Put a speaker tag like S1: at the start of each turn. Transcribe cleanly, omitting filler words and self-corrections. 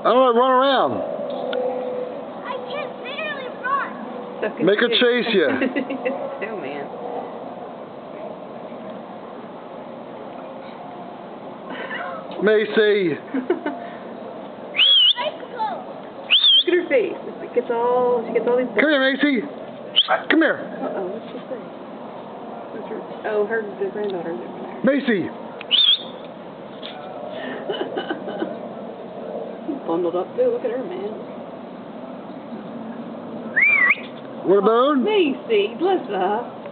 S1: I don't know, run around.
S2: I can barely run.
S3: So
S1: Make her chase you.
S3: Oh, man.
S1: Macy.
S3: Look at her face. She gets all these...
S1: Come here, Macy. Come here.
S3: Uh-oh, what'd she say? What's her... Oh, the granddaughter's over there.
S1: Macy.
S3: She's bundled up, too. Look at her, man.
S1: What a bone?
S3: Macy, bless her.